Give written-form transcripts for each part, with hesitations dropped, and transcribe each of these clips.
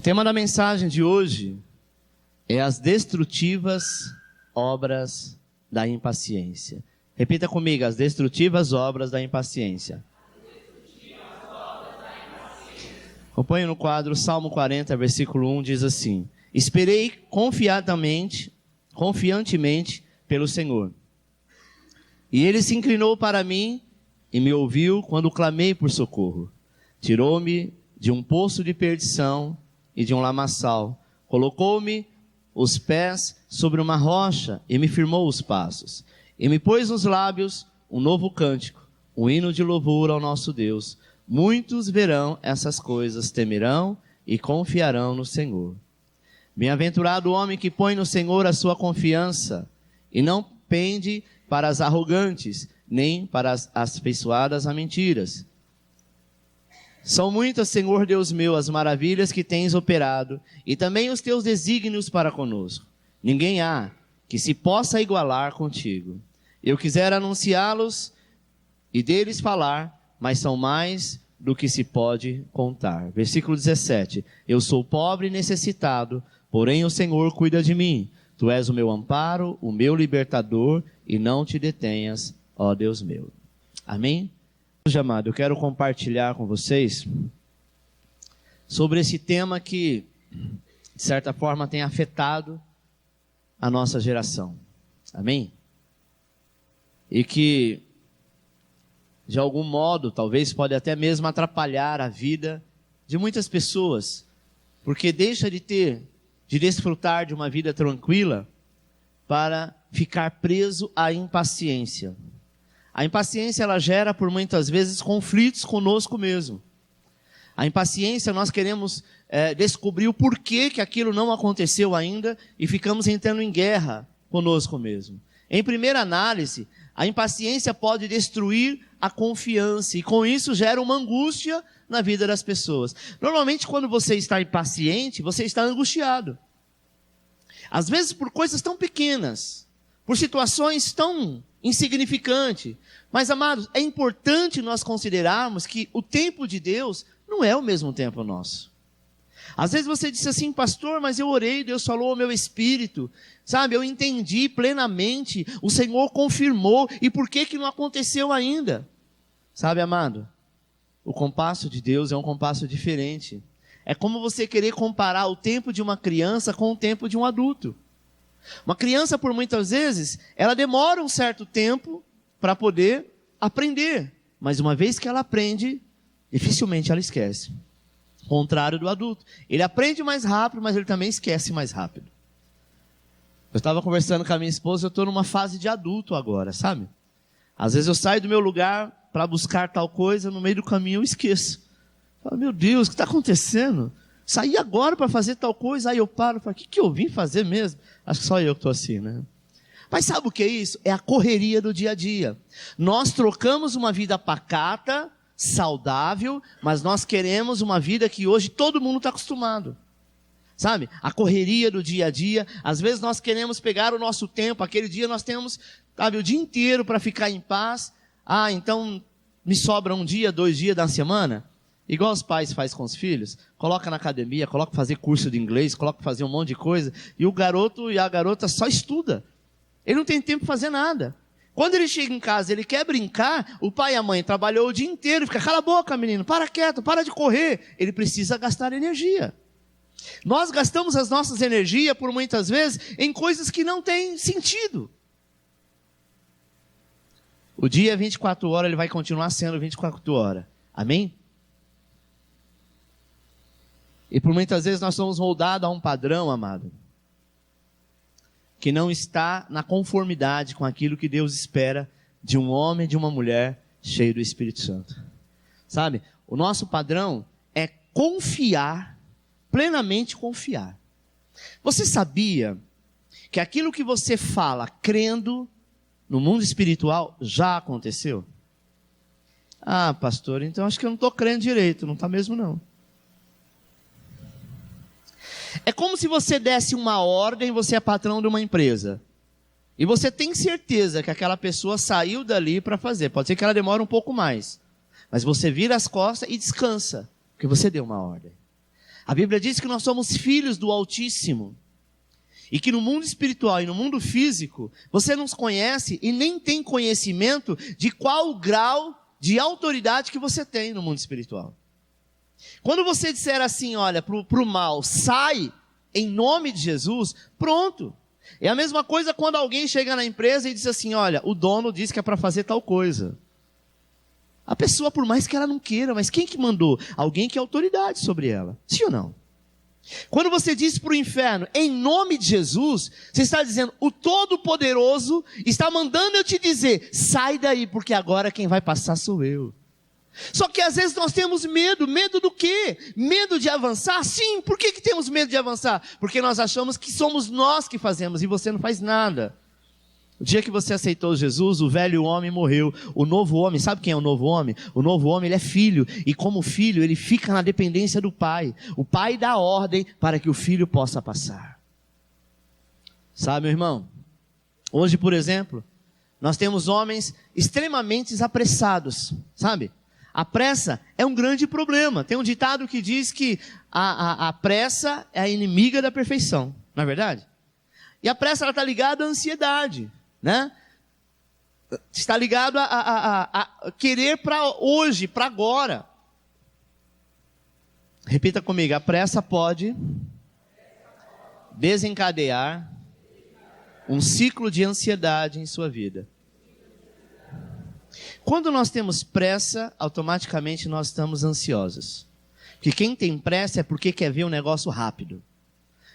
tema da mensagem de hoje é as destrutivas obras da impaciência. Repita comigo, as destrutivas obras da impaciência. Acompanhe no quadro Salmo 40, versículo 1, diz assim: Esperei confiantemente pelo Senhor. E Ele se inclinou para mim e me ouviu quando clamei por socorro. Tirou-me de um poço de perdição e de um lamaçal. Colocou-me os pés sobre uma rocha e me firmou os passos. E me pôs nos lábios um novo cântico, um hino de louvor ao nosso Deus. Muitos verão essas coisas, temerão e confiarão no Senhor. Bem-aventurado o homem que põe no Senhor a sua confiança e não pende para as arrogantes, nem para as afeiçoadas a mentiras. São muitas, Senhor Deus meu, as maravilhas que tens operado, e também os teus desígnios para conosco. Ninguém há que se possa igualar contigo. Eu quisera anunciá-los e deles falar, mas são mais do que se pode contar. Versículo 17. Eu sou pobre e necessitado, porém o Senhor cuida de mim. Tu és o meu amparo, o meu libertador, e não te detenhas, ó Deus meu. Amém? Hoje, amado, eu quero compartilhar com vocês sobre esse tema que, de certa forma, tem afetado a nossa geração. Amém? E que, de algum modo, talvez pode até mesmo atrapalhar a vida de muitas pessoas, porque deixa de desfrutar de uma vida tranquila para ficar preso à impaciência. A impaciência, ela gera por muitas vezes conflitos conosco mesmo. A impaciência, nós queremos descobrir o porquê que aquilo não aconteceu ainda e ficamos entrando em guerra conosco mesmo. Em primeira análise, a impaciência pode destruir a confiança e com isso gera uma angústia na vida das pessoas. Normalmente quando você está impaciente, você está angustiado. Às vezes por coisas tão pequenas, por situações tão insignificantes. Mas, amados, é importante nós considerarmos que o tempo de Deus não é o mesmo tempo nosso. Às vezes você disse assim, pastor, mas eu orei, Deus falou ao meu espírito, sabe, eu entendi plenamente, o Senhor confirmou, e por que não aconteceu ainda? Sabe, amado, o compasso de Deus é um compasso diferente. É como você querer comparar o tempo de uma criança com o tempo de um adulto. Uma criança, por muitas vezes, ela demora um certo tempo para poder aprender, mas uma vez que ela aprende, dificilmente ela esquece. Contrário do adulto. Ele aprende mais rápido, mas ele também esquece mais rápido. Eu estava conversando com a minha esposa, eu estou numa fase de adulto agora, sabe? Às vezes eu saio do meu lugar para buscar tal coisa, no meio do caminho eu esqueço. Eu falo, meu Deus, o que está acontecendo? Saí agora para fazer tal coisa, aí eu paro e falo, o que eu vim fazer mesmo? Acho que só eu que estou assim, né? Mas sabe o que é isso? É a correria do dia a dia. Nós trocamos uma vida pacata, saudável, mas nós queremos uma vida que hoje todo mundo está acostumado. Sabe? A correria do dia a dia. Às vezes nós queremos pegar o nosso tempo. Aquele dia nós temos, sabe, o dia inteiro para ficar em paz. Ah, então me sobra um dia, 2 dias da semana. Igual os pais fazem com os filhos. Coloca na academia, coloca para fazer curso de inglês, coloca para fazer um monte de coisa. E o garoto e a garota só estuda. Ele não tem tempo para fazer nada. Quando ele chega em casa, ele quer brincar, o pai e a mãe trabalhou o dia inteiro, fica, cala a boca, menino, para quieto, para de correr. Ele precisa gastar energia. Nós gastamos as nossas energias, por muitas vezes, em coisas que não têm sentido. O dia é 24 horas, ele vai continuar sendo 24 horas. Amém? E por muitas vezes nós somos moldados a um padrão, amado, que não está na conformidade com aquilo que Deus espera de um homem e de uma mulher cheio do Espírito Santo. Sabe? O nosso padrão é confiar, plenamente confiar. Você sabia que aquilo que você fala crendo no mundo espiritual já aconteceu? Ah, pastor, então acho que eu não estou crendo direito. Não está mesmo não. É como se você desse uma ordem, você é patrão de uma empresa. E você tem certeza que aquela pessoa saiu dali para fazer. Pode ser que ela demore um pouco mais. Mas você vira as costas e descansa, porque você deu uma ordem. A Bíblia diz que nós somos filhos do Altíssimo. E que no mundo espiritual e no mundo físico, você não conhece e nem tem conhecimento de qual o grau de autoridade que você tem no mundo espiritual. Quando você disser assim, olha, para o mal, sai em nome de Jesus, pronto. É a mesma coisa quando alguém chega na empresa e diz assim, olha, o dono disse que é para fazer tal coisa. A pessoa, por mais que ela não queira, mas quem que mandou? Alguém que é autoridade sobre ela. Sim ou não? Quando você diz para o inferno, em nome de Jesus, você está dizendo, o Todo-Poderoso está mandando eu te dizer, sai daí, porque agora quem vai passar sou eu. Só que às vezes nós temos medo. Medo do quê? Medo de avançar? Sim, por que temos medo de avançar? Porque nós achamos que somos nós que fazemos e você não faz nada. O dia que você aceitou Jesus, o velho homem morreu. O novo homem, sabe quem é o novo homem? O novo homem, ele é filho. E como filho, ele fica na dependência do pai. O pai dá ordem para que o filho possa passar. Sabe, meu irmão? Hoje, por exemplo, nós temos homens extremamente apressados. Sabe? A pressa é um grande problema. Tem um ditado que diz que a pressa é a inimiga da perfeição. Não é verdade? E a pressa está ligada à ansiedade. Né? Está ligado a querer para hoje, para agora. Repita comigo, a pressa pode desencadear um ciclo de ansiedade em sua vida. Quando nós temos pressa, automaticamente nós estamos ansiosos. Porque quem tem pressa é porque quer ver um negócio rápido.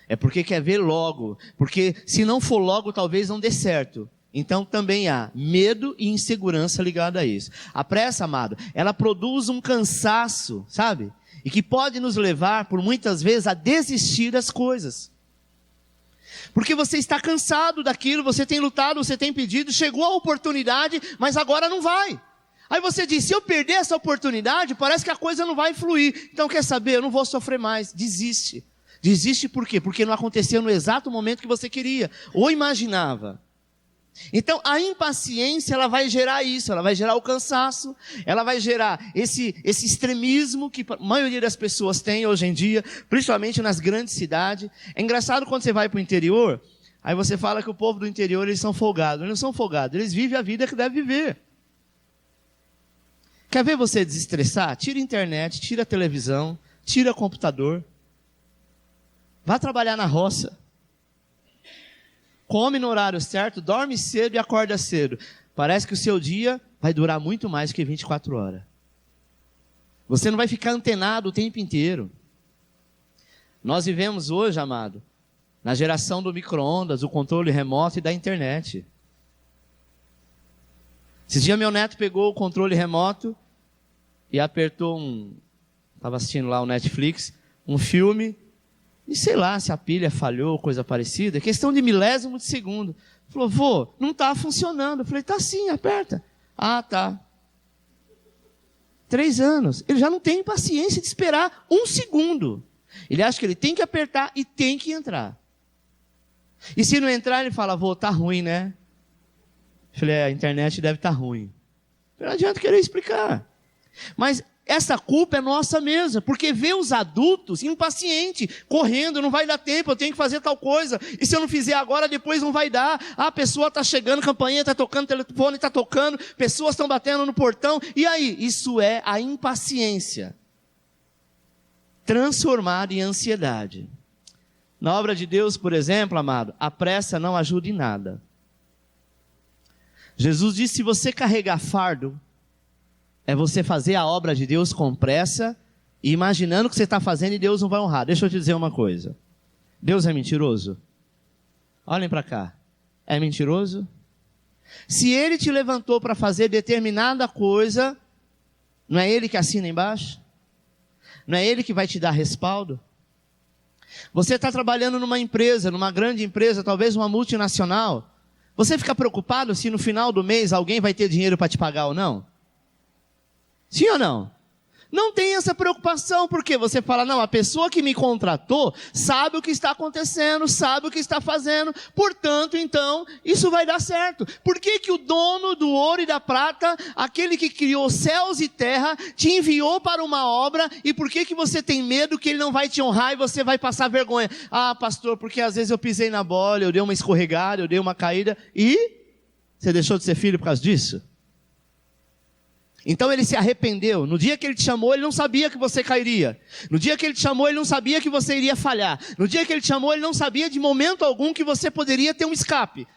É porque quer ver logo. Porque se não for logo, talvez não dê certo. Então também há medo e insegurança ligada a isso. A pressa, amado, ela produz um cansaço, sabe? E que pode nos levar, por muitas vezes, a desistir das coisas. Porque você está cansado daquilo, você tem lutado, você tem pedido, chegou a oportunidade, mas agora não vai. Aí você diz, se eu perder essa oportunidade, parece que a coisa não vai fluir. Então quer saber, eu não vou sofrer mais, desiste. Desiste por quê? Porque não aconteceu no exato momento que você queria, ou imaginava. Então a impaciência, ela vai gerar isso, ela vai gerar o cansaço, ela vai gerar esse extremismo que a maioria das pessoas tem hoje em dia, principalmente nas grandes cidades. É engraçado quando você vai para o interior, aí você fala que o povo do interior, eles são folgados. Eles não são folgados, eles vivem a vida que devem viver. Quer ver você desestressar? Tira a internet, tira a televisão, tira o computador. Vá trabalhar na roça. Come no horário certo, dorme cedo e acorda cedo. Parece que o seu dia vai durar muito mais que 24 horas. Você não vai ficar antenado o tempo inteiro. Nós vivemos hoje, amado, na geração do micro-ondas, do controle remoto e da internet. Esses dias meu neto pegou o controle remoto e apertou estava assistindo lá o Netflix, um filme. E sei lá, se a pilha falhou, coisa parecida, questão de milésimo de segundo. Falou, vô, não está funcionando. Eu falei, tá sim, aperta. Ah, tá. 3 anos. Ele já não tem paciência de esperar 1 segundo. Ele acha que ele tem que apertar e tem que entrar. E se não entrar, ele fala, vô, tá ruim, né? Eu falei, a internet deve estar ruim. Não adianta querer explicar. Mas essa culpa é nossa mesmo, porque vê os adultos impacientes, correndo, não vai dar tempo, eu tenho que fazer tal coisa, e se eu não fizer agora, depois não vai dar. A pessoa está chegando, campainha está tocando, telefone está tocando, pessoas estão batendo no portão, e aí? Isso é a impaciência, transformada em ansiedade. Na obra de Deus, por exemplo, amado, a pressa não ajuda em nada. Jesus disse, se você carregar fardo, é você fazer a obra de Deus com pressa e imaginando que você está fazendo e Deus não vai honrar. Deixa eu te dizer uma coisa. Deus é mentiroso? Olhem para cá. É mentiroso? Se Ele te levantou para fazer determinada coisa, não é Ele que assina embaixo? Não é Ele que vai te dar respaldo? Você está trabalhando numa empresa, numa grande empresa, talvez uma multinacional. Você fica preocupado se no final do mês alguém vai ter dinheiro para te pagar ou não? Sim ou não? Não tem essa preocupação, porque você fala, não, a pessoa que me contratou sabe o que está acontecendo, sabe o que está fazendo, portanto, então, isso vai dar certo. Por que que o dono do ouro e da prata, aquele que criou céus e terra, te enviou para uma obra, e por que que você tem medo que ele não vai te honrar e você vai passar vergonha? Ah, pastor, porque às vezes eu pisei na bola, eu dei uma escorregada, eu dei uma caída, e você deixou de ser filho por causa disso? Então ele se arrependeu. No dia que ele te chamou, ele não sabia que você cairia. No dia que ele te chamou, ele não sabia que você iria falhar. No dia que ele te chamou, ele não sabia de momento algum que você poderia ter um escape.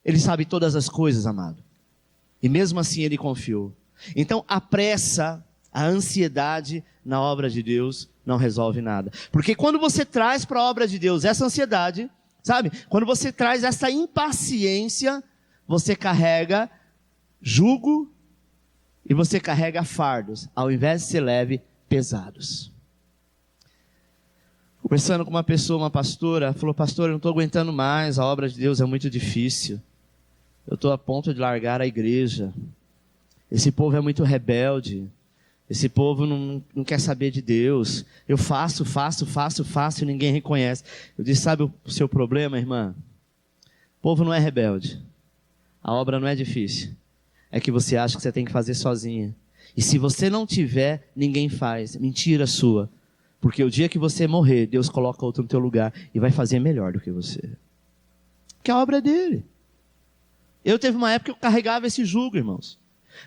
Ele sabe todas as coisas, amado. E mesmo assim ele confiou. Então a pressa, a ansiedade na obra de Deus não resolve nada. Porque quando você traz para a obra de Deus essa ansiedade, sabe? Quando você traz essa impaciência, você carrega jugo e você carrega fardos, ao invés de ser leve, pesados. Conversando com uma pessoa, uma pastora, falou, pastor, eu não estou aguentando mais, a obra de Deus é muito difícil. Eu estou a ponto de largar a igreja. Esse povo é muito rebelde. Esse povo não quer saber de Deus. Eu faço e ninguém reconhece. Eu disse, sabe o seu problema, irmã? O povo não é rebelde. A obra não é difícil. É que você acha que você tem que fazer sozinha. E se você não tiver, ninguém faz. Mentira sua. Porque o dia que você morrer, Deus coloca outro no teu lugar e vai fazer melhor do que você. Porque a obra é dele. Eu teve uma época que eu carregava esse jugo, irmãos.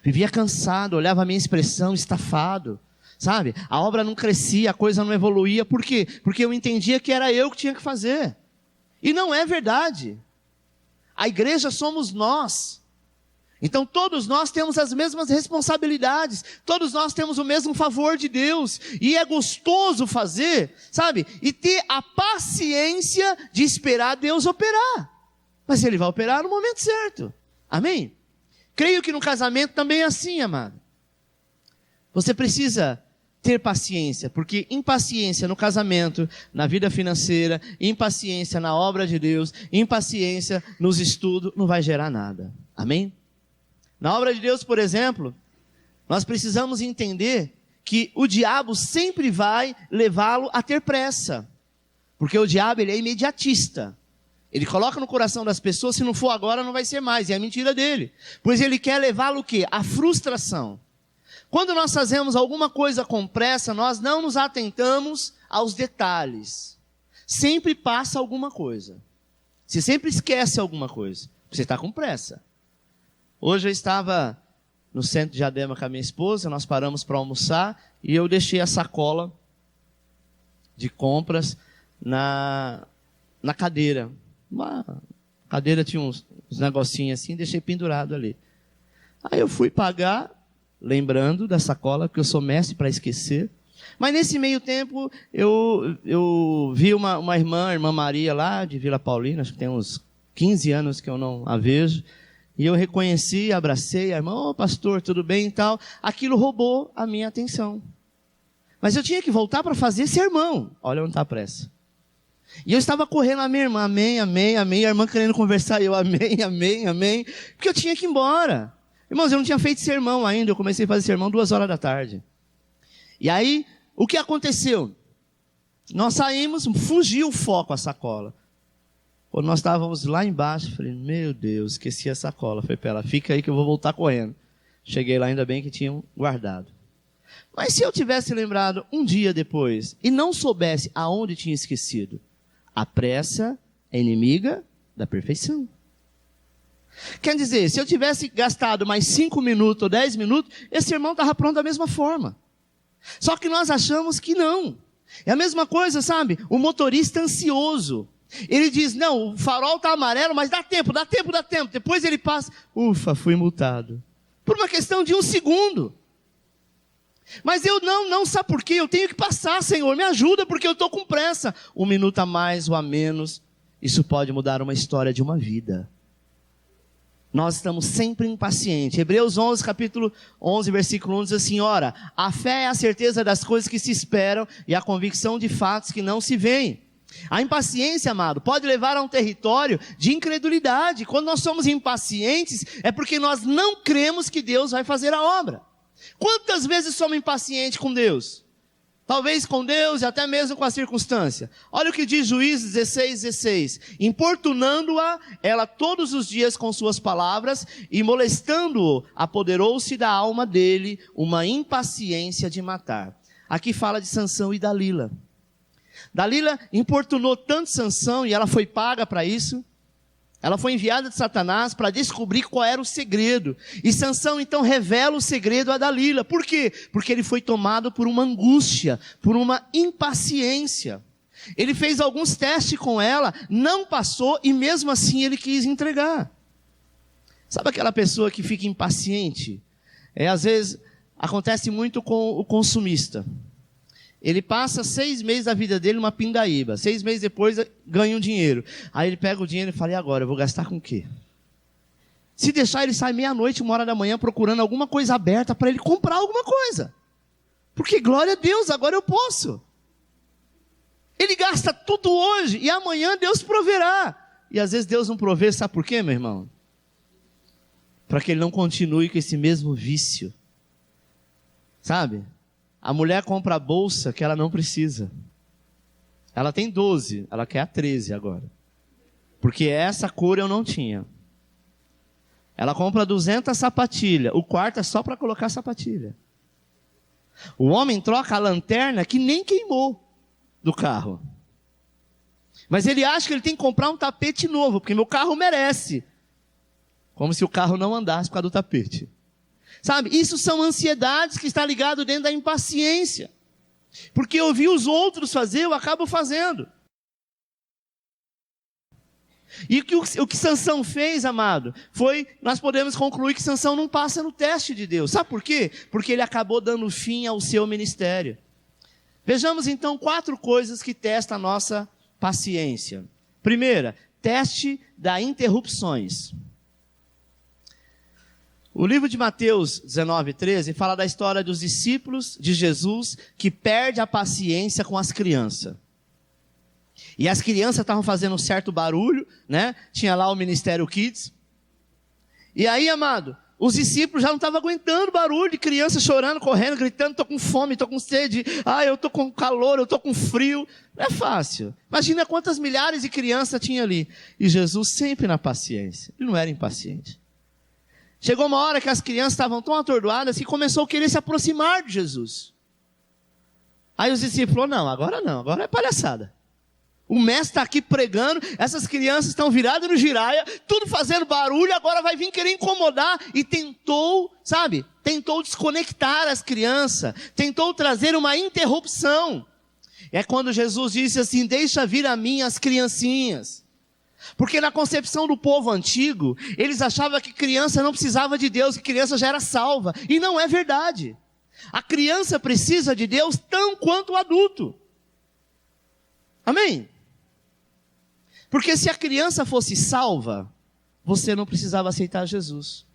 Vivia cansado, olhava a minha expressão, estafado. Sabe? A obra não crescia, a coisa não evoluía. Por quê? Porque eu entendia que era eu que tinha que fazer. E não é verdade. A igreja somos nós. Então todos nós temos as mesmas responsabilidades, todos nós temos o mesmo favor de Deus, e é gostoso fazer, sabe? E ter a paciência de esperar Deus operar, mas Ele vai operar no momento certo, amém? Creio que no casamento também é assim, amado. Você precisa ter paciência, porque impaciência no casamento, na vida financeira, impaciência na obra de Deus, impaciência nos estudos, não vai gerar nada, amém? Na obra de Deus, por exemplo, nós precisamos entender que o diabo sempre vai levá-lo a ter pressa. Porque o diabo, ele é imediatista. Ele coloca no coração das pessoas, se não for agora, não vai ser mais. E é mentira dele. Pois ele quer levá-lo o quê? A frustração. Quando nós fazemos alguma coisa com pressa, nós não nos atentamos aos detalhes. Sempre passa alguma coisa. Você sempre esquece alguma coisa. Você está com pressa. Hoje eu estava no centro de Diadema com a minha esposa, nós paramos para almoçar e eu deixei a sacola de compras na cadeira. Uma cadeira tinha uns negocinhos assim, deixei pendurado ali. Aí eu fui pagar, lembrando da sacola, porque eu sou mestre para esquecer. Mas nesse meio tempo eu vi uma irmã, a irmã Maria lá de Vila Paulina, acho que tem uns 15 anos que eu não a vejo. E eu reconheci, abracei a irmã, ô pastor, tudo bem e tal. Aquilo roubou a minha atenção. Mas eu tinha que voltar para fazer sermão. Olha onde está a pressa. E eu estava correndo, a minha irmã, amém, amém, amém. A irmã querendo conversar, eu amém, amém, amém. Porque eu tinha que ir embora. Irmãos, eu não tinha feito sermão ainda. Eu comecei a fazer sermão 2h da tarde. E aí, o que aconteceu? Nós saímos, fugiu o foco a sacola. Quando nós estávamos lá embaixo, falei, meu Deus, esqueci a sacola. Falei para ela, fica aí que eu vou voltar correndo. Cheguei lá, ainda bem que tinham guardado. Mas se eu tivesse lembrado um dia depois e não soubesse aonde tinha esquecido, a pressa é inimiga da perfeição. Quer dizer, se eu tivesse gastado mais 5 minutos ou 10 minutos, esse irmão estava pronto da mesma forma. Só que nós achamos que não. É a mesma coisa, sabe? O motorista ansioso. Ele diz, não, o farol está amarelo, mas dá tempo. Depois ele passa, ufa, fui multado. Por uma questão de 1 segundo. Mas eu não, sabe por quê? Eu tenho que passar, Senhor, me ajuda, porque eu estou com pressa. 1 minuto a mais ou a menos, isso pode mudar uma história de uma vida. Nós estamos sempre impacientes. Hebreus 11, capítulo 11, versículo 1 diz assim, ora, a fé é a certeza das coisas que se esperam e a convicção de fatos que não se veem. A impaciência, amado, pode levar a um território de incredulidade. Quando nós somos impacientes, é porque nós não cremos que Deus vai fazer a obra. Quantas vezes somos impacientes com Deus? Talvez com Deus e até mesmo com a circunstância. Olha o que diz Juízes 16:16. Importunando-a, ela todos os dias com suas palavras, e molestando-o, apoderou-se da alma dele uma impaciência de matar. Aqui fala de Sansão e Dalila. Dalila importunou tanto Sansão, e ela foi paga para isso. Ela foi enviada de Satanás para descobrir qual era o segredo. E Sansão então revela o segredo a Dalila. Por quê? Porque ele foi tomado por uma angústia, por uma impaciência. Ele fez alguns testes com ela, não passou e mesmo assim ele quis entregar. Sabe aquela pessoa que fica impaciente? Às vezes acontece muito com o consumista. Ele passa 6 meses da vida dele numa pindaíba. 6 meses depois ganha um dinheiro. Aí ele pega o dinheiro e fala, e agora? Eu vou gastar com o quê? Se deixar, ele sai meia-noite, 1h da manhã, procurando alguma coisa aberta para ele comprar alguma coisa. Porque, glória a Deus, agora eu posso. Ele gasta tudo hoje e amanhã Deus proverá. E às vezes Deus não provê, sabe por quê, meu irmão? Para que ele não continue com esse mesmo vício. Sabe? A mulher compra a bolsa que ela não precisa. Ela tem 12, ela quer a 13 agora. Porque essa cor eu não tinha. Ela compra 200 sapatilhas. O quarto é só para colocar sapatilha. O homem troca a lanterna que nem queimou do carro. Mas ele acha que ele tem que comprar um tapete novo, porque meu carro merece. Como se o carro não andasse por causa do tapete. Sabe, isso são ansiedades que está ligado dentro da impaciência. Porque eu vi os outros fazer, eu acabo fazendo. E o que Sansão fez, amado, nós podemos concluir que Sansão não passa no teste de Deus. Sabe por quê? Porque ele acabou dando fim ao seu ministério. Vejamos então 4 coisas que testam a nossa paciência. Primeira, teste das interrupções. O livro de Mateus 19:13 fala da história dos discípulos de Jesus que perde a paciência com as crianças. E as crianças estavam fazendo um certo barulho, né? Tinha lá o Ministério Kids. E aí, amado, os discípulos já não estavam aguentando barulho de criança chorando, correndo, gritando, estou com fome, estou com sede, eu estou com calor, eu estou com frio. Não é fácil. Imagina quantas milhares de crianças tinha ali. E Jesus sempre na paciência. Ele não era impaciente. Chegou uma hora que as crianças estavam tão atordoadas que começou a querer se aproximar de Jesus. Aí os discípulos falaram, não, agora é palhaçada. O mestre está aqui pregando, essas crianças estão viradas no giraia, tudo fazendo barulho, agora vai vir querer incomodar. E tentou desconectar as crianças, tentou trazer uma interrupção. É quando Jesus disse assim, deixa vir a mim as criancinhas. Porque na concepção do povo antigo, eles achavam que criança não precisava de Deus, que criança já era salva. E não é verdade. A criança precisa de Deus tão quanto o adulto. Amém? Porque se a criança fosse salva, você não precisava aceitar Jesus.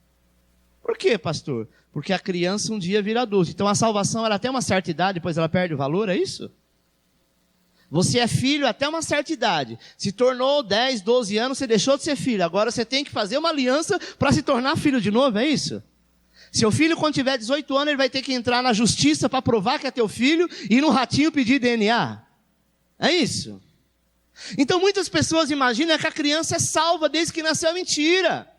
Por quê, pastor? Porque a criança um dia vira adulto. Então a salvação era até uma certa idade, depois ela perde o valor, é isso? Você é filho até uma certa idade. Se tornou 10, 12 anos, você deixou de ser filho. Agora você tem que fazer uma aliança para se tornar filho de novo, é isso? Seu filho, quando tiver 18 anos, ele vai ter que entrar na justiça para provar que é teu filho e ir no ratinho pedir DNA. É isso? Então muitas pessoas imaginam que a criança é salva desde que nasceu. Mentira.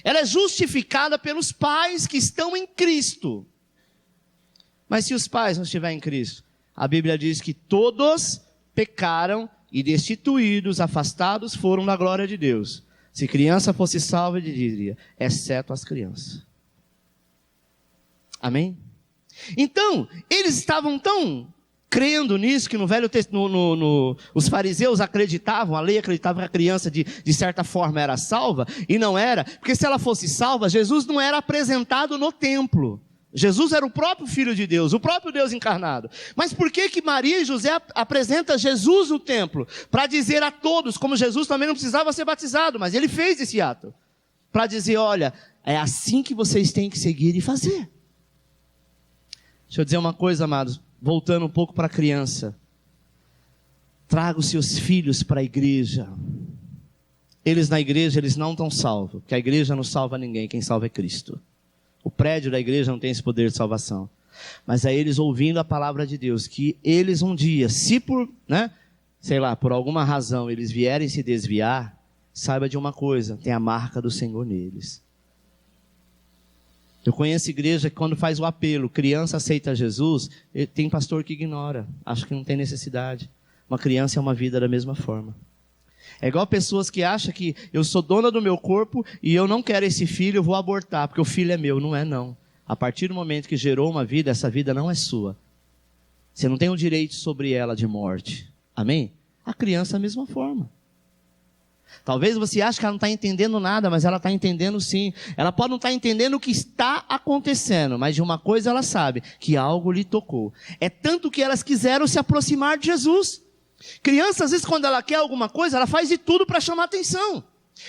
Ela é justificada pelos pais que estão em Cristo. Mas se os pais não estiverem em Cristo, a Bíblia diz que todos pecaram e destituídos, afastados foram da glória de Deus. Se criança fosse salva, ele diria, exceto as crianças. Amém? Então, eles estavam tão crendo nisso, que no Velho Testamento, os fariseus acreditavam, a lei acreditava que a criança de certa forma era salva, e não era, porque se ela fosse salva, Jesus não era apresentado no templo. Jesus era o próprio Filho de Deus, o próprio Deus encarnado. Mas por que Maria e José apresentam Jesus no templo? Para dizer a todos, como Jesus também não precisava ser batizado, mas ele fez esse ato. Para dizer, olha, é assim que vocês têm que seguir e fazer. Deixa eu dizer uma coisa, amados, voltando um pouco para a criança. Traga os seus filhos para a igreja. Eles na igreja, eles não estão salvos, porque a igreja não salva ninguém, quem salva é Cristo. O prédio da igreja não tem esse poder de salvação. Mas é eles ouvindo a palavra de Deus, que eles um dia, se por, por alguma razão eles vierem se desviar, saiba de uma coisa, tem a marca do Senhor neles. Eu conheço igreja que quando faz o apelo, criança aceita Jesus, tem pastor que ignora, acha que não tem necessidade. Uma criança é uma vida da mesma forma. É igual pessoas que acham que eu sou dona do meu corpo e eu não quero esse filho, eu vou abortar, porque o filho é meu. Não é não. A partir do momento que gerou uma vida, essa vida não é sua. Você não tem o direito sobre ela de morte. Amém? A criança é a mesma forma. Talvez você ache que ela não está entendendo nada, mas ela está entendendo sim. Ela pode não estar entendendo o que está acontecendo, mas de uma coisa ela sabe, que algo lhe tocou. É tanto que elas quiseram se aproximar de Jesus. Criança, às vezes, quando ela quer alguma coisa, ela faz de tudo para chamar atenção.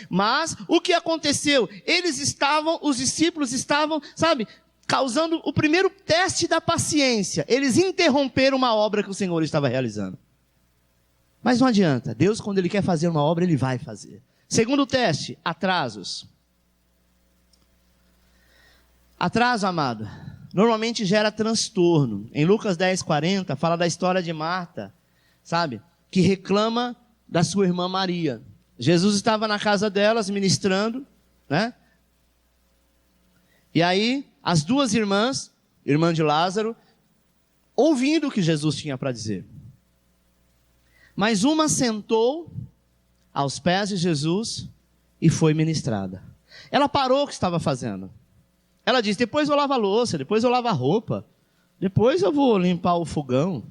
Mas o que aconteceu? Os discípulos estavam, causando o primeiro teste da paciência. Eles interromperam uma obra que o Senhor estava realizando. Mas não adianta. Deus, quando Ele quer fazer uma obra, Ele vai fazer. Segundo teste, atrasos. Atraso, amado, normalmente gera transtorno. Em Lucas 10:40, fala da história de Marta, que reclama da sua irmã Maria. Jesus estava na casa delas ministrando, E aí, as duas irmãs, irmã de Lázaro, ouvindo o que Jesus tinha para dizer. Mas uma sentou aos pés de Jesus e foi ministrada. Ela parou o que estava fazendo. Ela disse, depois eu lavo a louça, depois eu lavo a roupa, depois eu vou limpar o fogão.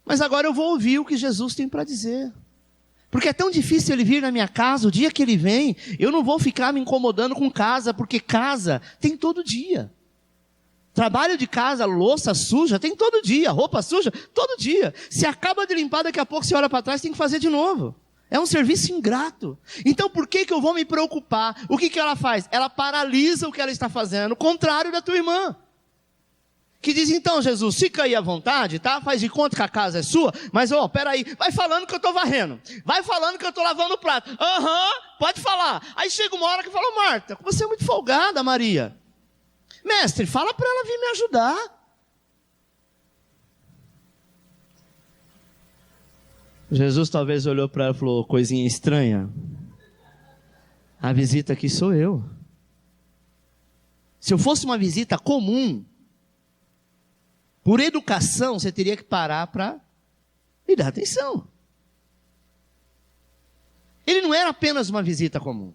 Mas agora eu vou ouvir o que Jesus tem para dizer. Porque é tão difícil Ele vir na minha casa, o dia que Ele vem, eu não vou ficar me incomodando com casa, porque casa tem todo dia. Trabalho de casa, louça suja, tem todo dia. Roupa suja, todo dia. Se acaba de limpar, daqui a pouco você olha para trás, tem que fazer de novo. É um serviço ingrato. Então por que eu vou me preocupar? O que ela faz? Ela paralisa o que ela está fazendo, contrário da tua irmã. Que diz, então Jesus, fica aí à vontade, tá? Faz de conta que a casa é sua, mas peraí, vai falando que eu estou varrendo. Vai falando que eu estou lavando o prato. Pode falar. Aí chega uma hora que fala, Marta, você é muito folgada, Maria. Mestre, fala para ela vir me ajudar. Jesus talvez olhou para ela e falou, coisinha estranha. A visita aqui sou eu. Se eu fosse uma visita comum, por educação, você teria que parar para me dar atenção. Ele não era apenas uma visita comum.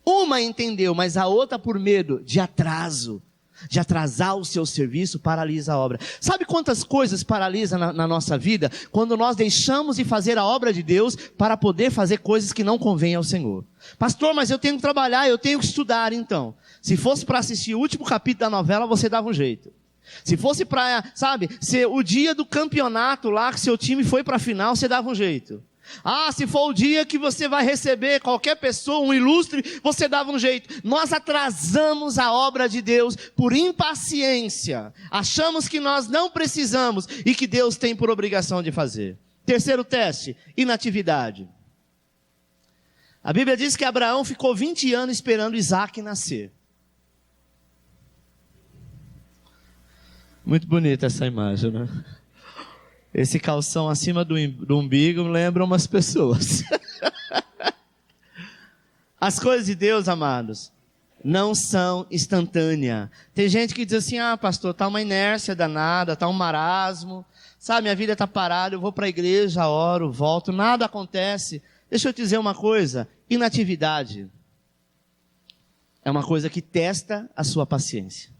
Uma entendeu, mas a outra, por medo de atraso, de atrasar o seu serviço, paralisa a obra. Sabe quantas coisas paralisa na nossa vida? Quando nós deixamos de fazer a obra de Deus para poder fazer coisas que não convêm ao Senhor. Pastor, mas eu tenho que trabalhar, eu tenho que estudar então. Se fosse para assistir o último capítulo da novela, você dava um jeito. Se fosse para, ser o dia do campeonato lá, que seu time foi para a final, você dava um jeito. Se for o dia que você vai receber qualquer pessoa, um ilustre, você dava um jeito. Nós atrasamos a obra de Deus por impaciência. Achamos que nós não precisamos e que Deus tem por obrigação de fazer. Terceiro teste, inatividade. A Bíblia diz que Abraão ficou 20 anos esperando Isaac nascer. Muito bonita essa imagem, né? Esse calção acima do umbigo lembra umas pessoas. As coisas de Deus, amados, não são instantâneas. Tem gente que diz assim, pastor, está uma inércia danada, está um marasmo, minha vida está parada, eu vou para a igreja, oro, volto, nada acontece. Deixa eu te dizer uma coisa, inatividade é uma coisa que testa a sua paciência.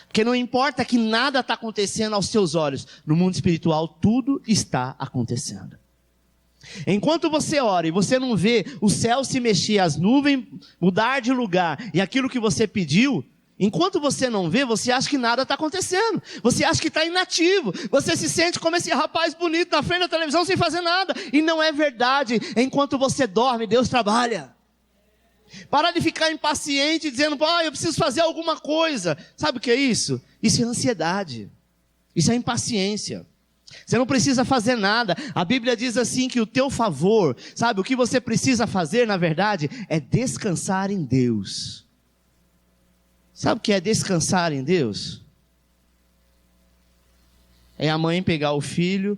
Porque não importa que nada está acontecendo aos seus olhos, no mundo espiritual tudo está acontecendo. Enquanto você ora e você não vê o céu se mexer, as nuvens mudar de lugar e aquilo que você pediu, enquanto você não vê, você acha que nada está acontecendo. Você acha que está inativo. Você se sente como esse rapaz bonito na frente da televisão sem fazer nada. E não é verdade. Enquanto você dorme, Deus trabalha. Para de ficar impaciente dizendo, eu preciso fazer alguma coisa. Sabe o que é isso? Isso é ansiedade. Isso é impaciência. Você não precisa fazer nada. A Bíblia diz assim que o teu favor, o que você precisa fazer, na verdade, é descansar em Deus. Sabe o que é descansar em Deus? É a mãe pegar o filho,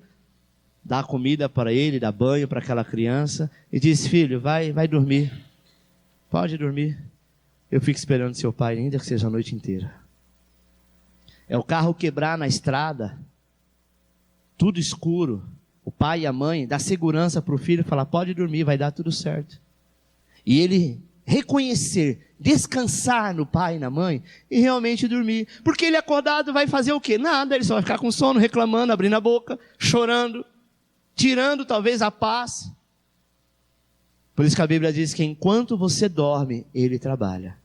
dar comida para ele, dar banho para aquela criança e diz: filho, vai dormir. Pode dormir. Eu fico esperando seu pai, ainda que seja a noite inteira. É o carro quebrar na estrada, tudo escuro. O pai e a mãe dá segurança para o filho e falar: pode dormir, vai dar tudo certo. E ele reconhecer, descansar no pai e na mãe e realmente dormir. Porque ele acordado vai fazer o quê? Nada, ele só vai ficar com sono, reclamando, abrindo a boca, chorando, tirando talvez a paz. Por isso que a Bíblia diz que enquanto você dorme, ele trabalha.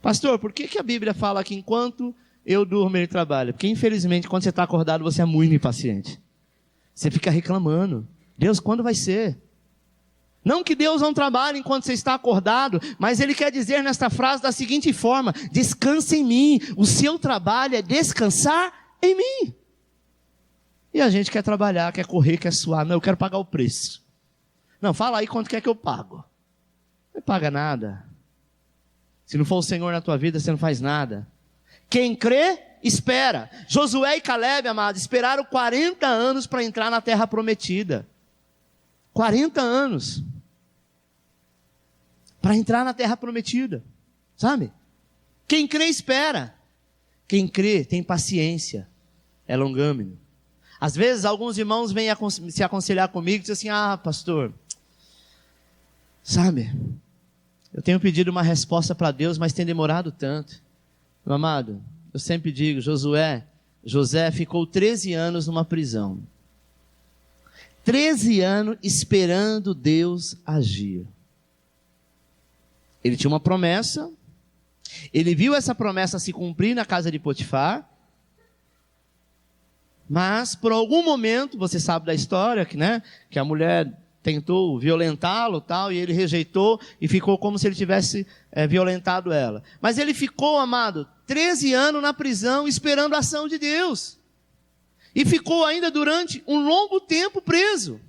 Pastor, por que a Bíblia fala que enquanto eu durmo, ele trabalha? Porque infelizmente quando você está acordado, você é muito impaciente. Você fica reclamando: Deus, quando vai ser? Não que Deus não trabalhe enquanto você está acordado, mas Ele quer dizer nesta frase da seguinte forma: descansa em mim. O seu trabalho é descansar em mim. E a gente quer trabalhar, quer correr, quer suar. Não, eu quero pagar o preço. Não, fala aí quanto quer que eu pago. Não paga nada. Se não for o Senhor na tua vida, você não faz nada. Quem crê, espera. Josué e Caleb, amado, esperaram 40 anos para entrar na terra prometida. 40 anos. Para entrar na terra prometida. Sabe? Quem crê, espera. Quem crê, tem paciência. É longâmino. Às vezes, alguns irmãos vêm se aconselhar comigo e dizem assim: pastor, sabe, eu tenho pedido uma resposta para Deus, mas tem demorado tanto. Meu amado, eu sempre digo, José ficou 13 anos numa prisão. 13 anos esperando Deus agir. Ele tinha uma promessa, ele viu essa promessa se cumprir na casa de Potifar, mas por algum momento, você sabe da história, que a mulher tentou violentá-lo tal, e ele rejeitou e ficou como se ele tivesse violentado ela. Mas ele ficou, amado, 13 anos na prisão esperando a ação de Deus. E ficou ainda durante um longo tempo preso.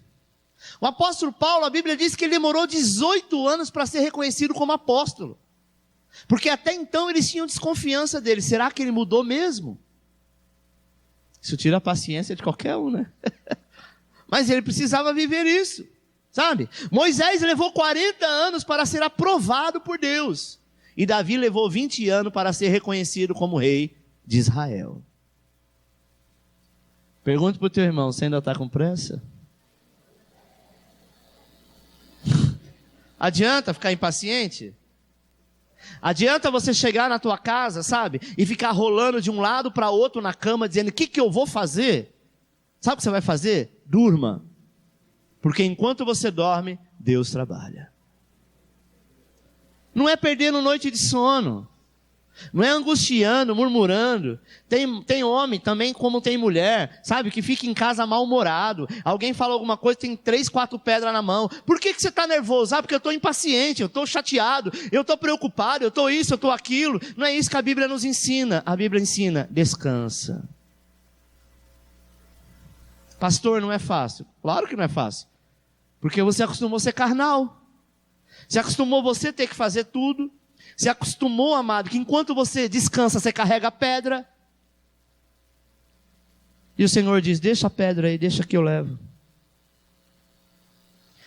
O apóstolo Paulo, a Bíblia diz que ele demorou 18 anos para ser reconhecido como apóstolo. Porque até então eles tinham desconfiança dele. Será que ele mudou mesmo? Isso tira a paciência de qualquer um, né? Mas ele precisava viver isso, sabe? Moisés levou 40 anos para ser aprovado por Deus. E Davi levou 20 anos para ser reconhecido como rei de Israel. Pergunte para o teu irmão: você ainda está com pressa? Adianta ficar impaciente? Adianta você chegar na tua casa, sabe, e ficar rolando de um lado para outro na cama, dizendo: o que eu vou fazer? Sabe o que você vai fazer? Durma. Porque enquanto você dorme, Deus trabalha. Não é perdendo noite de sono. Não é angustiando, murmurando. Tem homem também, como tem mulher, sabe, que fica em casa mal-humorado. Alguém fala alguma coisa, tem 3, 4 pedras na mão. Por que você está nervoso? Porque eu estou impaciente, eu estou chateado, eu estou preocupado, eu estou isso, eu estou aquilo. Não é isso que a Bíblia nos ensina. A Bíblia ensina: descansa. Pastor, não é fácil. Claro que não é fácil. Porque você acostumou a ser carnal. Você acostumou você ter que fazer tudo. Você acostumou, amado, que enquanto você descansa, você carrega a pedra. E o Senhor diz: deixa a pedra aí, deixa que eu levo.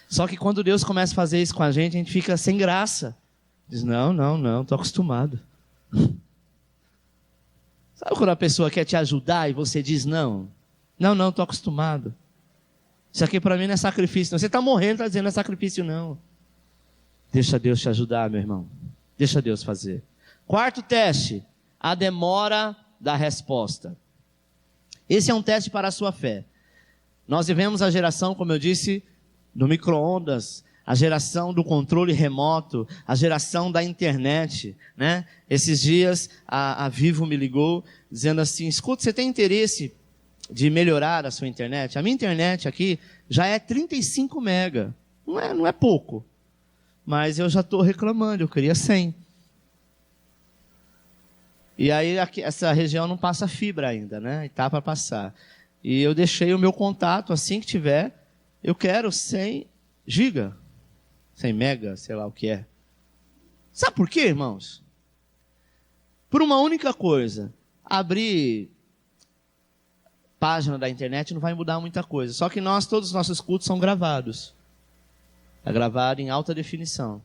Só que quando Deus começa a fazer isso com a gente fica sem graça. Diz: não, estou acostumado. Sabe quando a pessoa quer te ajudar e você diz não? Não, estou acostumado. Isso aqui para mim não é sacrifício não. Você está morrendo, está dizendo: não é sacrifício não. Deixa Deus te ajudar, meu irmão. Deixa Deus fazer. Quarto teste: a demora da resposta. Esse é um teste para a sua fé. Nós vivemos a geração, como eu disse, do micro-ondas, a geração do controle remoto, a geração da internet, né? Esses dias a Vivo me ligou dizendo assim: escuta, você tem interesse de melhorar a sua internet? A minha internet aqui já é 35 mega. Não é pouco. Mas eu já estou reclamando, eu queria 100. E aí aqui, essa região não passa fibra ainda, né? E tá para passar. E eu deixei o meu contato, assim que tiver, eu quero 100 giga, 100 mega, sei lá o que é. Sabe por quê, irmãos? por uma única coisa. Abrir página da internet não vai mudar muita coisa. Só que todos os nossos cultos são gravados. É gravado em alta definição.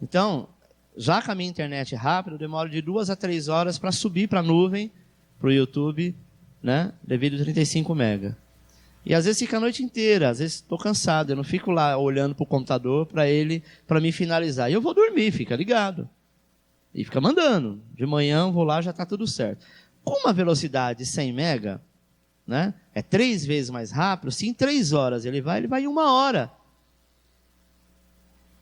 Então, já que a minha internet é rápida, eu demoro de 2 a 3 horas para subir para a nuvem, para o YouTube, né? Devido a 35 mega. E às vezes fica a noite inteira, às vezes estou cansado, eu não fico lá olhando para o computador para me finalizar. E eu vou dormir, fica ligado. E fica mandando. De manhã eu vou lá, já está tudo certo. Com uma velocidade de 100 mega, né? É 3 vezes mais rápido. Se em 3 horas ele vai em 1 hora.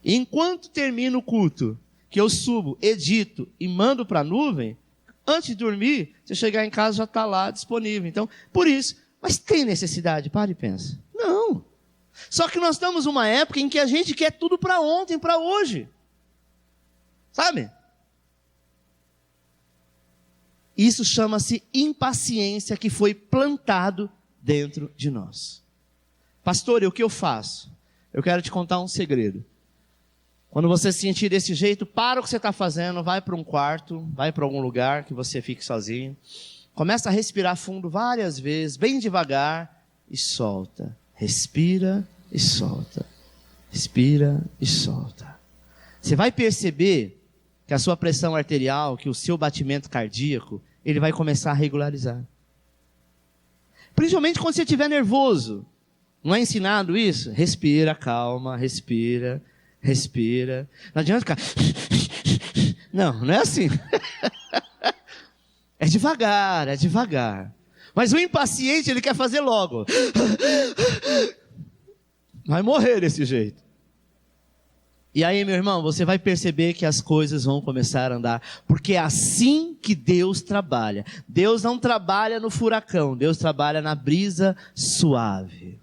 E enquanto termina o culto, que eu subo, edito e mando para a nuvem, antes de dormir, você chegar em casa já está lá disponível. Então, por isso, mas tem necessidade? Para e pensa. Não. Só que nós estamos numa época em que a gente quer tudo para ontem, para hoje. Sabe? Isso chama-se impaciência que foi plantado dentro de nós. Pastor, e o que eu faço? Eu quero te contar um segredo. Quando você se sentir desse jeito, para o que você está fazendo, vai para um quarto, vai para algum lugar que você fique sozinho. Começa a respirar fundo várias vezes, bem devagar, e solta. Respira e solta. Respira e solta. Você vai perceber que a sua pressão arterial, que o seu batimento cardíaco, ele vai começar a regularizar. Principalmente quando você estiver nervoso. Não é ensinado isso? Respira, calma, respira. Respira. Não adianta ficar... Não é assim. É devagar, é devagar. Mas o impaciente, ele quer fazer logo. Vai morrer desse jeito. E aí, meu irmão, você vai perceber que as coisas vão começar a andar. Porque é assim que Deus trabalha. Deus não trabalha no furacão. Deus trabalha na brisa suave.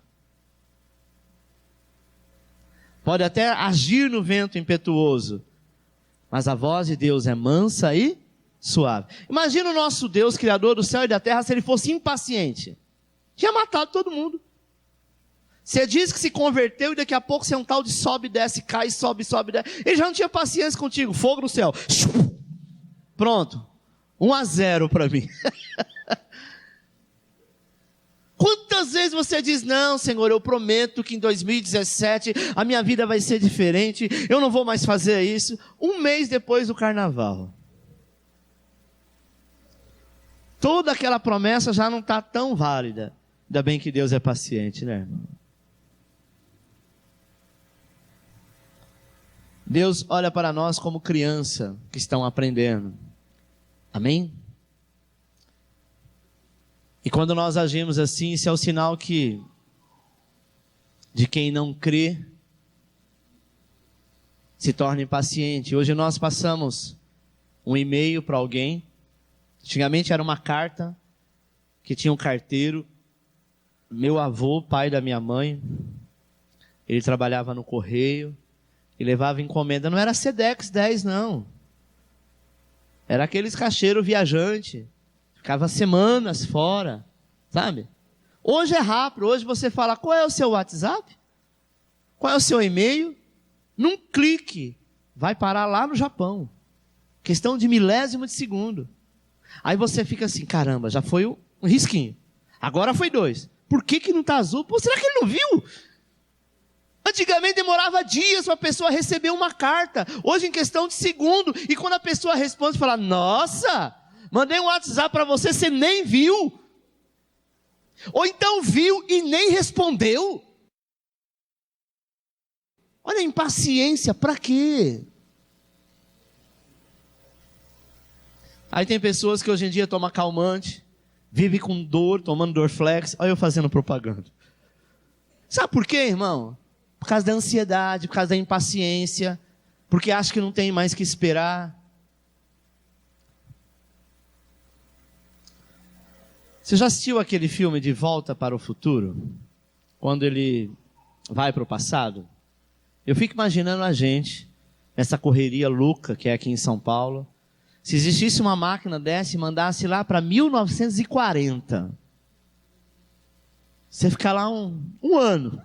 Pode até agir no vento impetuoso, mas a voz de Deus é mansa e suave. Imagina o nosso Deus, Criador do céu e da terra, se ele fosse impaciente. Tinha matado todo mundo. Você diz que se converteu e daqui a pouco você é um tal de sobe, desce, cai, sobe, desce. Ele já não tinha paciência contigo. Fogo no céu. Pronto. 1-0 para mim. Quantas vezes você diz, não, Senhor, eu prometo que em 2017 a minha vida vai ser diferente, eu não vou mais fazer isso. 1 mês depois do carnaval. Toda aquela promessa já não está tão válida. Ainda bem que Deus é paciente, né, irmão? Deus olha para nós como criança que estão aprendendo. Amém? E quando nós agimos assim, isso é o sinal de quem não crê se torna impaciente. Hoje nós passamos um e-mail para alguém. Antigamente era uma carta que tinha um carteiro. Meu avô, pai da minha mãe, ele trabalhava no correio e levava encomenda. Não era Sedex 10, não. Era aqueles caixeiros viajantes. Ficava semanas fora, sabe? Hoje é rápido, hoje você fala, qual é o seu WhatsApp? Qual é o seu e-mail? Num clique, vai parar lá no Japão. Questão de milésimo de segundo. Aí você fica assim, caramba, já foi um risquinho. Agora foi 2. Por que não está azul? Pô, será que ele não viu? Antigamente demorava dias para a pessoa receber uma carta. Hoje em questão de segundo. E quando a pessoa responde, fala, nossa... Mandei um WhatsApp para você, você nem viu. Ou então viu e nem respondeu. Olha a impaciência, para quê? Aí tem pessoas que hoje em dia tomam calmante, vivem com dor, tomando Dorflex. Olha eu fazendo propaganda. Sabe por quê, irmão? Por causa da ansiedade, por causa da impaciência, porque acha que não tem mais que esperar. Você já assistiu aquele filme De Volta para o Futuro? Quando ele vai para o passado? Eu fico imaginando a gente, nessa correria louca que é aqui em São Paulo, se existisse uma máquina dessa e mandasse lá para 1940. Você ficar lá um ano.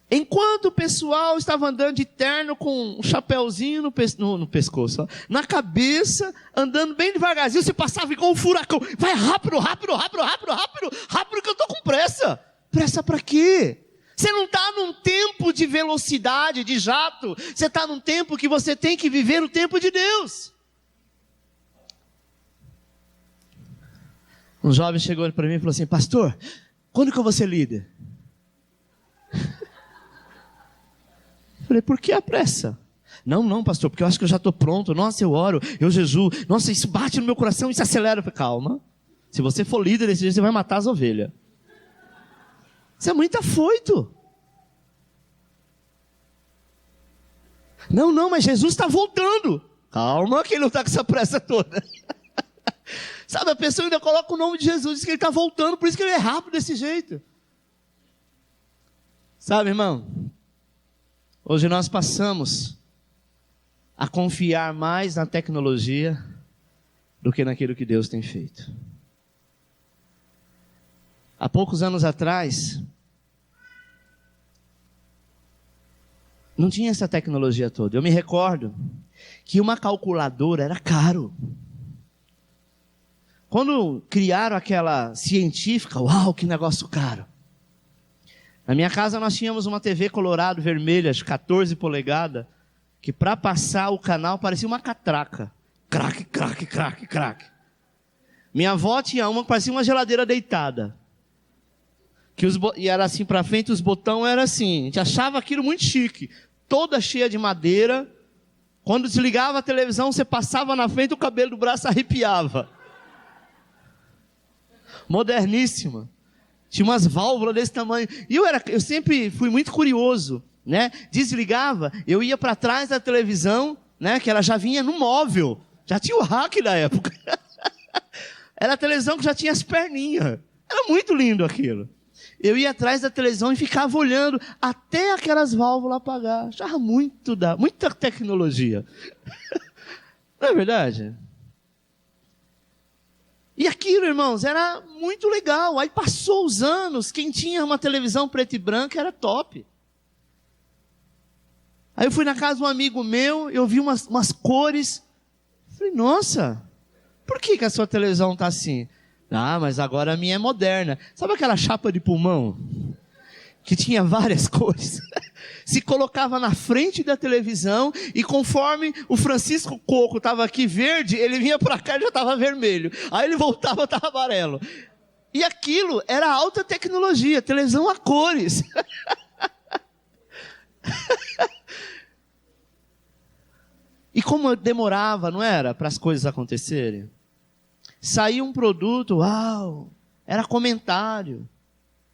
Enquanto o pessoal estava andando de terno com um chapéuzinho no pescoço, ó, na cabeça, andando bem devagarzinho, você passava igual um furacão. Vai rápido, rápido, rápido, rápido, rápido, rápido que eu estou com pressa. Pressa para quê? Você não está num tempo de velocidade, de jato. Você está num tempo que você tem que viver o tempo de Deus. Um jovem chegou para mim e falou assim: pastor, quando que eu vou ser líder? Falei, por que a pressa? Não, pastor, porque eu acho que eu já estou pronto. Nossa, eu oro, eu jejuo. Nossa, isso bate no meu coração, isso acelera. Falei, calma. Se você for líder desse jeito, você vai matar as ovelhas. Você é muito afoito. Não, mas Jesus está voltando. Calma, que ele não está com essa pressa toda. Sabe, a pessoa ainda coloca o nome de Jesus, diz que ele está voltando, por isso que ele é rápido desse jeito. Sabe, irmão? Hoje nós passamos a confiar mais na tecnologia do que naquilo que Deus tem feito. Há poucos anos atrás, não tinha essa tecnologia toda. Eu me recordo que uma calculadora era caro. Quando criaram aquela científica, uau, que negócio caro. Na minha casa nós tínhamos uma TV colorado vermelha, de 14 polegadas, que para passar o canal parecia uma catraca. Craque, craque, craque, craque. Minha avó tinha uma que parecia uma geladeira deitada. E era assim para frente, os botões eram assim. A gente achava aquilo muito chique. Toda cheia de madeira. Quando desligava a televisão, você passava na frente, o cabelo do braço arrepiava. Moderníssima. Tinha umas válvulas desse tamanho. E eu sempre fui muito curioso, né? Desligava, eu ia para trás da televisão, né? Que ela já vinha no móvel. Já tinha o rack da época. Era a televisão que já tinha as perninhas. Era muito lindo aquilo. Eu ia atrás da televisão e ficava olhando até aquelas válvulas apagar. Achava muita tecnologia. Não é verdade? E aquilo, irmãos, era muito legal. Aí passou os anos, quem tinha uma televisão preta e branca era top. Aí eu fui na casa de um amigo meu, eu vi umas cores. Falei, nossa, por que a sua televisão está assim? Ah, mas agora a minha é moderna. Sabe aquela chapa de pulmão? Que tinha várias cores. Se colocava na frente da televisão e conforme o Francisco Coco estava aqui verde, ele vinha para cá e já estava vermelho. Aí ele voltava, estava amarelo. E aquilo era alta tecnologia, televisão a cores. E como demorava, não era, para as coisas acontecerem? Saía um produto, uau, era comentário.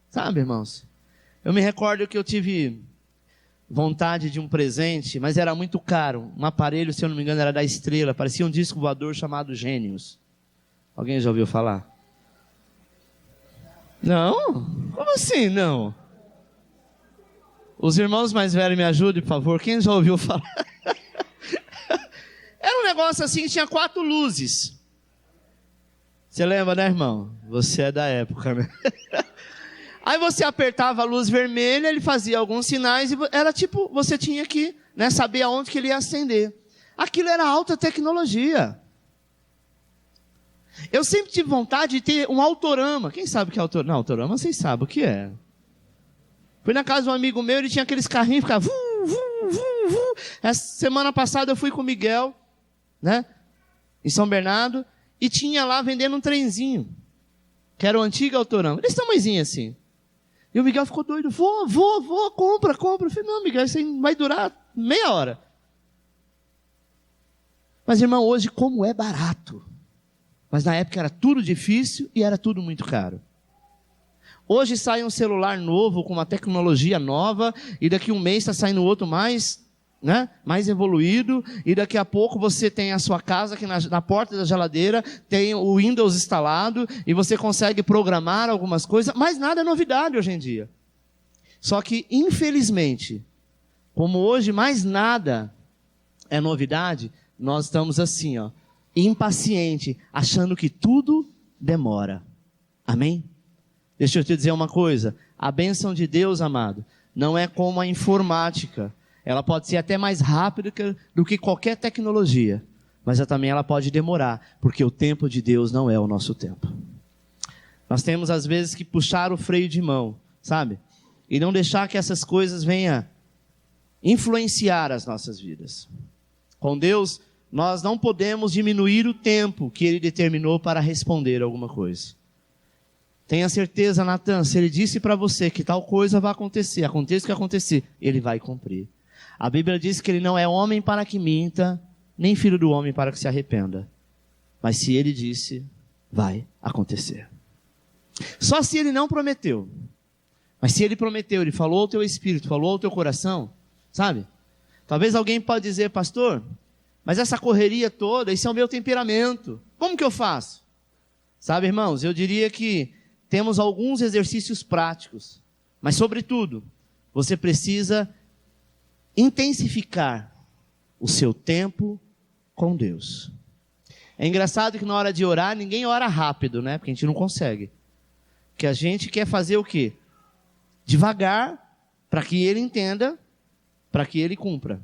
Sabe, irmãos? Eu me recordo que eu tive vontade de um presente, mas era muito caro. Um aparelho, se eu não me engano, era da Estrela. Parecia um disco voador chamado Gênios. Alguém já ouviu falar? Não? Como assim, não? Os irmãos mais velhos me ajudem, por favor. Quem já ouviu falar? Era um negócio assim que tinha 4 luzes. Você lembra, né, irmão? Você é da época, né? Aí você apertava a luz vermelha, ele fazia alguns sinais e era tipo, você tinha que, né, saber aonde que ele ia acender. Aquilo era alta tecnologia. Eu sempre tive vontade de ter um autorama. Quem sabe o que é autorama? Não, autorama vocês sabem o que é. Fui na casa de um amigo meu, ele tinha aqueles carrinhos, ficava... Essa semana passada eu fui com o Miguel, né, em São Bernardo, e tinha lá vendendo um trenzinho, que era o antigo autorama, desse tamanhozinho assim. E o Miguel ficou doido, vou, compra. Eu falei, não, Miguel, isso aí vai durar meia hora. Mas, irmão, hoje como é barato. Mas na época era tudo difícil e era tudo muito caro. Hoje sai um celular novo, com uma tecnologia nova, e daqui um mês está saindo outro mais, né, mais evoluído, e daqui a pouco você tem a sua casa, que na porta da geladeira tem o Windows instalado, e você consegue programar algumas coisas, mas nada é novidade hoje em dia. Só que, infelizmente, como hoje mais nada é novidade, nós estamos assim, ó, impaciente, achando que tudo demora. Amém? Deixa eu te dizer uma coisa, a bênção de Deus, amado, não é como a informática. Ela pode ser até mais rápida do que qualquer tecnologia, mas também ela pode demorar, porque o tempo de Deus não é o nosso tempo. Nós temos às vezes que puxar o freio de mão, sabe? E não deixar que essas coisas venham influenciar as nossas vidas. Com Deus, nós não podemos diminuir o tempo que Ele determinou para responder alguma coisa. Tenha certeza, Natan, se Ele disse para você que tal coisa vai acontecer, aconteça o que acontecer, Ele vai cumprir. A Bíblia diz que Ele não é homem para que minta, nem filho do homem para que se arrependa. Mas se Ele disse, vai acontecer. Só se Ele não prometeu. Mas se Ele prometeu, Ele falou ao teu espírito, falou ao teu coração, sabe? Talvez alguém pode dizer, pastor, mas essa correria toda, isso é o meu temperamento. Como que eu faço? Sabe, irmãos, eu diria que temos alguns exercícios práticos. Mas, sobretudo, você precisa intensificar o seu tempo com Deus. É engraçado que na hora de orar, ninguém ora rápido, né? Porque a gente não consegue. Porque a gente quer fazer o quê? Devagar, para que Ele entenda, para que Ele cumpra.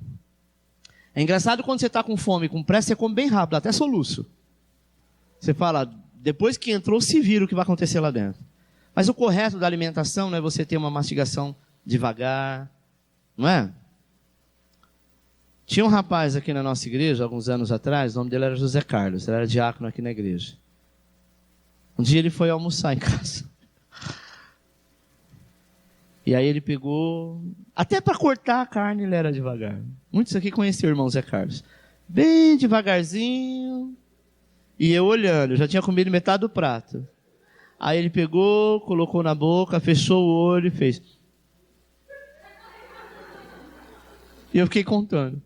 É engraçado quando você está com fome, com pressa, você come bem rápido, até soluço. Você fala, depois que entrou, se vira o que vai acontecer lá dentro. Mas o correto da alimentação não é você ter uma mastigação devagar, não é? Tinha um rapaz aqui na nossa igreja, alguns anos atrás, o nome dele era José Carlos, ele era diácono aqui na igreja. Um dia ele foi almoçar em casa. E aí ele pegou, até para cortar a carne ele era devagar. Muitos aqui conheciam o irmão Zé Carlos. Bem devagarzinho. E eu olhando, eu já tinha comido metade do prato. Aí ele pegou, colocou na boca, fechou o olho e fez. E eu fiquei contando.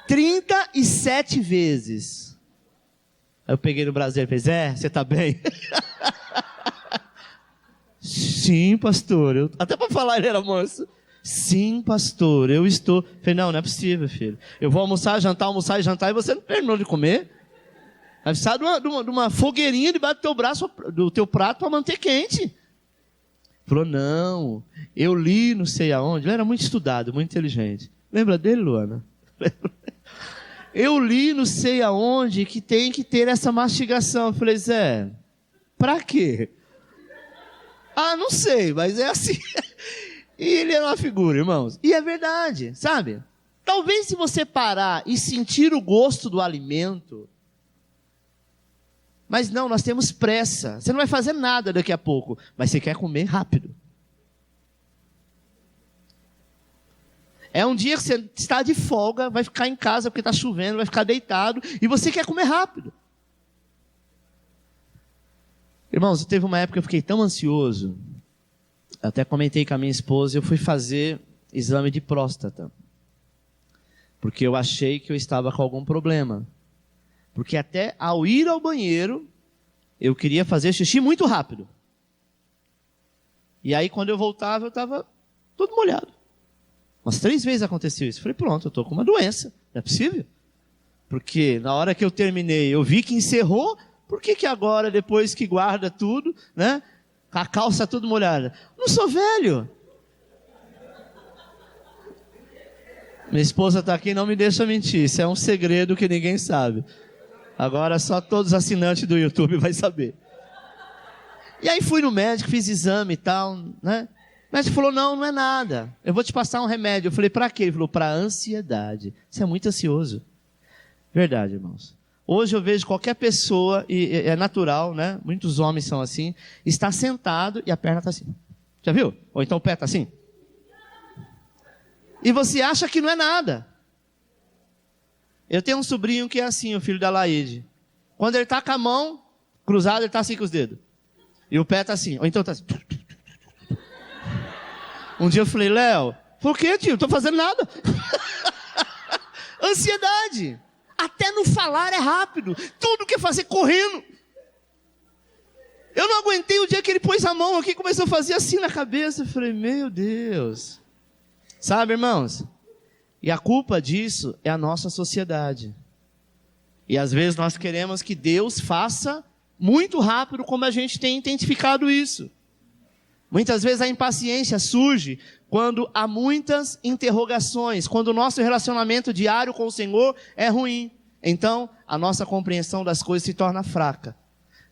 37 vezes. Aí eu peguei no braço dele e falei, você tá bem? Sim, pastor. Até para falar ele era manso. Sim, pastor, eu estou. Falei, não é possível, filho. Eu vou almoçar, jantar e você não terminou de comer. Vai precisar de uma fogueirinha debaixo do teu braço, do teu prato para manter quente. Falou, não, eu li não sei aonde. Ele era muito estudado, muito inteligente. Lembra dele, Luana? Eu li não sei aonde que tem que ter essa mastigação. Eu falei, Zé, pra quê? Não sei, mas é assim. E ele era uma figura, irmãos. E é verdade, sabe? Talvez se você parar e sentir o gosto do alimento. Mas não, nós temos pressa. Você não vai fazer nada daqui a pouco, mas você quer comer rápido. É um dia que você está de folga, vai ficar em casa porque está chovendo, vai ficar deitado, e você quer comer rápido. Irmãos, teve uma época que eu fiquei tão ansioso, até comentei com a minha esposa, eu fui fazer exame de próstata. Porque eu achei que eu estava com algum problema. Porque até ao ir ao banheiro, eu queria fazer xixi muito rápido. E aí quando eu voltava, eu estava todo molhado. Umas 3 vezes aconteceu isso. Falei, pronto, eu estou com uma doença. Não é possível? Porque na hora que eu terminei, eu vi que encerrou. Por que agora, depois que guarda tudo, né? A calça tudo molhada? Não sou velho. Minha esposa está aqui, não me deixa mentir. Isso é um segredo que ninguém sabe. Agora só todos os assinantes do YouTube vai saber. E aí fui no médico, fiz exame e tal, né? O médico falou, não é nada. Eu vou te passar um remédio. Eu falei, para quê? Ele falou, para ansiedade. Você é muito ansioso. Verdade, irmãos. Hoje eu vejo qualquer pessoa, e é natural, né? Muitos homens são assim, está sentado e a perna está assim. Já viu? Ou então o pé está assim. E você acha que não é nada. Eu tenho um sobrinho que é assim, o filho da Laide. Quando ele está com a mão cruzada, ele está assim com os dedos. E o pé está assim. Ou então está assim. Um dia eu falei, Léo, por que, tio? Não estou fazendo nada. Ansiedade. Até no falar é rápido. Tudo quer fazer correndo. Eu não aguentei o dia que ele pôs a mão aqui e começou a fazer assim na cabeça. Eu falei, meu Deus. Sabe, irmãos? E a culpa disso é a nossa sociedade. E às vezes nós queremos que Deus faça muito rápido, como a gente tem identificado isso. Muitas vezes a impaciência surge quando há muitas interrogações, quando o nosso relacionamento diário com o Senhor é ruim. Então, a nossa compreensão das coisas se torna fraca.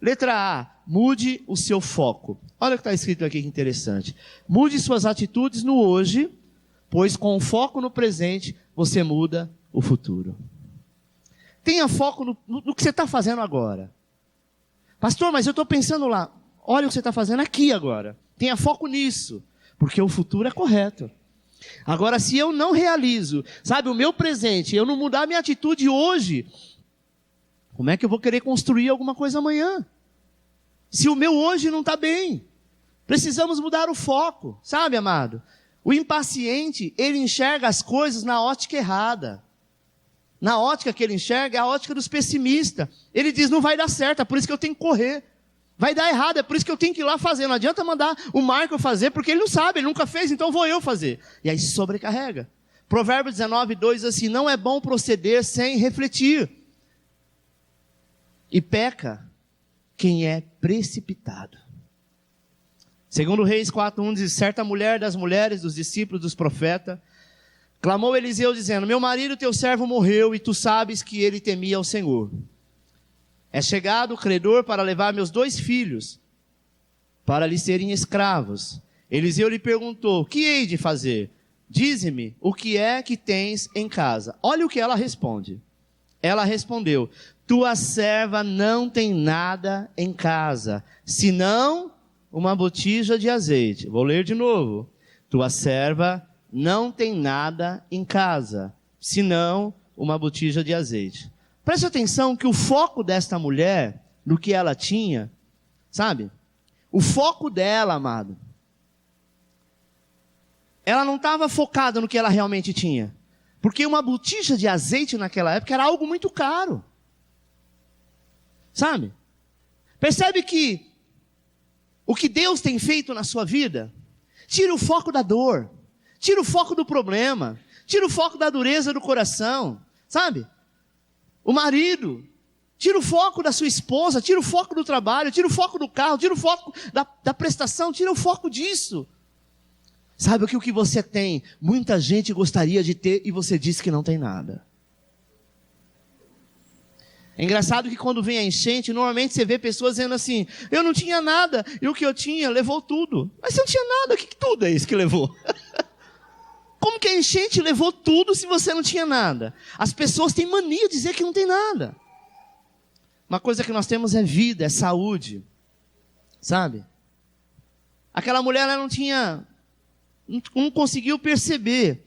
Letra A, mude o seu foco. Olha o que está escrito aqui, que interessante. Mude suas atitudes no hoje, pois com o foco no presente, você muda o futuro. Tenha foco no que você está fazendo agora. Pastor, mas eu estou pensando lá. Olha o que você está fazendo aqui agora. Tenha foco nisso, porque o futuro é correto. Agora, se eu não realizo, sabe, o meu presente, eu não mudar a minha atitude hoje, como é que eu vou querer construir alguma coisa amanhã? Se o meu hoje não está bem, precisamos mudar o foco, sabe, amado? O impaciente, ele enxerga as coisas na ótica errada. Na ótica que ele enxerga é a ótica dos pessimistas. Ele diz, não vai dar certo, é por isso que eu tenho que correr. Vai dar errado, é por isso que eu tenho que ir lá fazer. Não adianta mandar o Marco fazer, porque ele não sabe, ele nunca fez, então vou eu fazer. E aí sobrecarrega. Provérbios 19:2 diz assim, não é bom proceder sem refletir. E peca quem é precipitado. Segundo Reis 4:1 diz, certa mulher das mulheres dos discípulos dos profetas, clamou Eliseu dizendo, meu marido teu servo morreu e tu sabes que ele temia ao Senhor. É chegado o credor para levar meus 2 filhos, para lhe serem escravos. Eliseu lhe perguntou, o que hei de fazer? Dize-me, o que é que tens em casa? Olha o que ela responde. Ela respondeu, tua serva não tem nada em casa, senão uma botija de azeite. Vou ler de novo. Tua serva não tem nada em casa, senão uma botija de azeite. Preste atenção que o foco desta mulher, no que ela tinha, sabe? O foco dela, amado, ela não estava focada no que ela realmente tinha. Porque uma botija de azeite naquela época era algo muito caro. Sabe? Percebe que o que Deus tem feito na sua vida, tira o foco da dor, tira o foco do problema, tira o foco da dureza do coração, sabe? O marido, tira o foco da sua esposa, tira o foco do trabalho, tira o foco do carro, tira o foco da prestação, tira o foco disso. Sabe o que você tem? Muita gente gostaria de ter e você diz que não tem nada. É engraçado que quando vem a enchente, normalmente você vê pessoas dizendo assim, eu não tinha nada, e o que eu tinha levou tudo. Mas você não tinha nada, que tudo é isso que levou? Como que a enchente levou tudo se você não tinha nada? As pessoas têm mania de dizer que não tem nada. Uma coisa que nós temos é vida, é saúde. Sabe? Aquela mulher, ela não conseguiu perceber.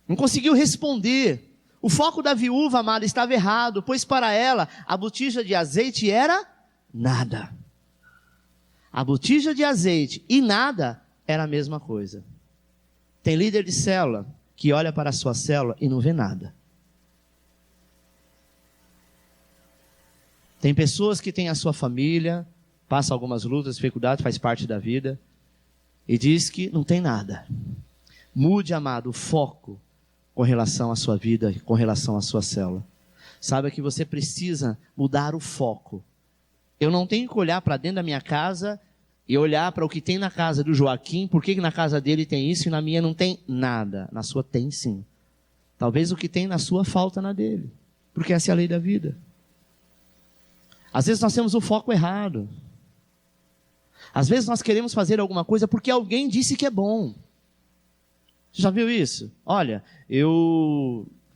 Não conseguiu responder. O foco da viúva, amada, estava errado, pois para ela, a botija de azeite era nada. A botija de azeite e nada era a mesma coisa. Tem líder de célula que olha para a sua célula e não vê nada. Tem pessoas que têm a sua família, passa algumas lutas, dificuldades, faz parte da vida, e diz que não tem nada. Mude, amado, o foco com relação à sua vida, com relação à sua célula. Saiba que você precisa mudar o foco. Eu não tenho que olhar para dentro da minha casa e olhar para o que tem na casa do Joaquim, por que na casa dele tem isso e na minha não tem nada. Na sua tem sim. Talvez o que tem na sua falta na dele, porque essa é a lei da vida. Às vezes nós temos o foco errado. Às vezes nós queremos fazer alguma coisa porque alguém disse que é bom. Você já viu isso? Olha,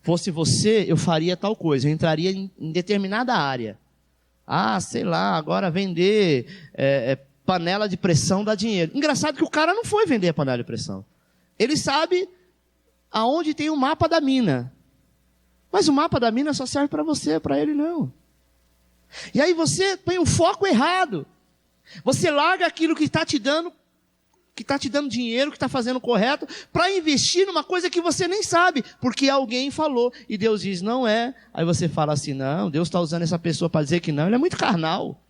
fosse você, eu faria tal coisa, eu entraria em determinada área. Ah, sei lá, agora vender panela de pressão dá dinheiro. Engraçado que o cara não foi vender a panela de pressão. Ele sabe aonde tem o mapa da mina. Mas o mapa da mina só serve para você, para ele não. E aí você tem o foco errado. Você larga aquilo que está te dando dinheiro, que está fazendo correto, para investir numa coisa que você nem sabe, porque alguém falou, e Deus diz, não é. Aí você fala assim, não, Deus está usando essa pessoa para dizer que não, ele é muito carnal.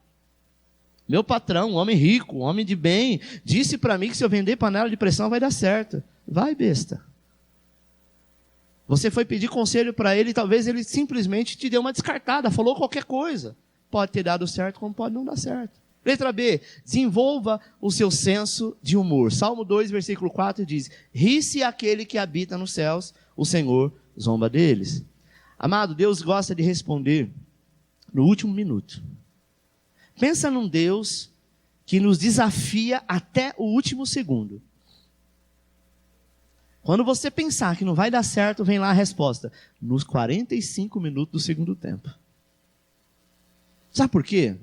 Meu patrão, um homem rico, um homem de bem, disse para mim que se eu vender panela de pressão vai dar certo. Vai, besta. Você foi pedir conselho para ele, e talvez ele simplesmente te deu uma descartada, falou qualquer coisa. Pode ter dado certo, como pode não dar certo. Letra B, desenvolva o seu senso de humor. Salmo 2, versículo 4 diz: ri-se aquele que habita nos céus, o Senhor zomba deles. Amado, Deus gosta de responder no último minuto. Pensa num Deus que nos desafia até o último segundo. Quando você pensar que não vai dar certo, vem lá a resposta. Nos 45 minutos do segundo tempo. Sabe por quê?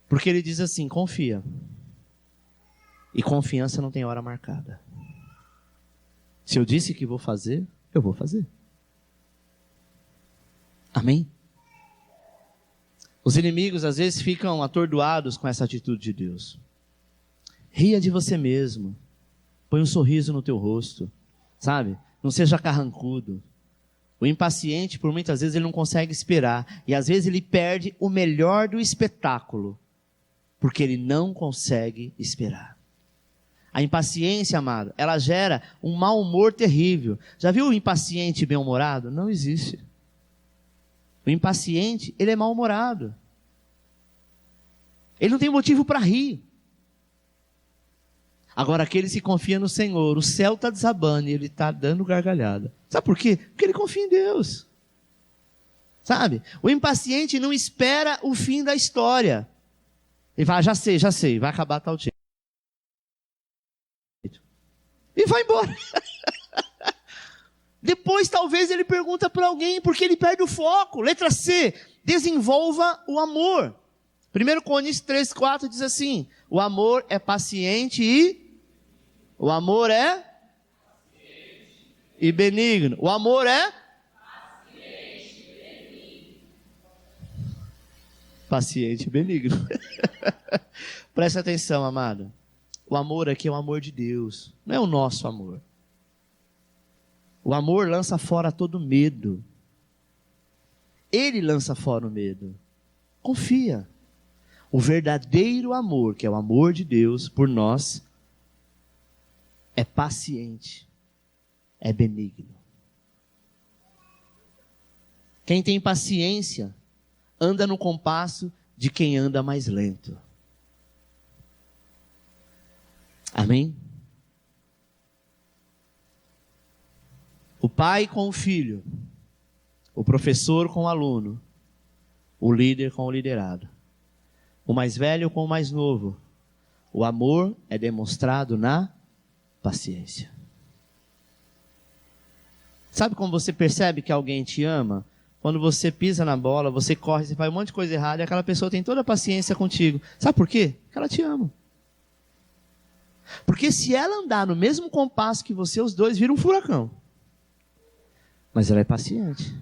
Porque ele diz assim, confia. E confiança não tem hora marcada. Se eu disse que vou fazer, eu vou fazer. Amém? Os inimigos às vezes ficam atordoados com essa atitude de Deus. Ria de você mesmo. Põe um sorriso no teu rosto. Sabe? Não seja carrancudo. O impaciente, por muitas vezes, ele não consegue esperar. E às vezes ele perde o melhor do espetáculo. Porque ele não consegue esperar. A impaciência, amado, ela gera um mau humor terrível. Já viu o impaciente bem-humorado? Não existe. O impaciente, ele é mal-humorado. Ele não tem motivo para rir. Agora, aquele que confia no Senhor, o céu está desabando e ele está dando gargalhada. Sabe por quê? Porque ele confia em Deus. Sabe? O impaciente não espera o fim da história. Ele vai, já sei, vai acabar tal jeito. E vai embora. Depois, talvez, ele pergunta para alguém, porque ele perde o foco. Letra C, desenvolva o amor. 1 Coríntios 3,4 diz assim, o amor é paciente e... O amor é? E benigno. O amor é? Paciente e benigno. Presta atenção, amado. O amor aqui é o amor de Deus, não é o nosso amor. O amor lança fora todo medo. Ele lança fora o medo. Confia. O verdadeiro amor, que é o amor de Deus por nós, é paciente, é benigno. Quem tem paciência, anda no compasso de quem anda mais lento. Amém? O pai com o filho, o professor com o aluno, o líder com o liderado, o mais velho com o mais novo. O amor é demonstrado na paciência. Sabe como você percebe que alguém te ama? Quando você pisa na bola, você corre, você faz um monte de coisa errada e aquela pessoa tem toda a paciência contigo. Sabe por quê? Porque ela te ama. Porque se ela andar no mesmo compasso que você, os dois viram um furacão. Mas ela é paciente.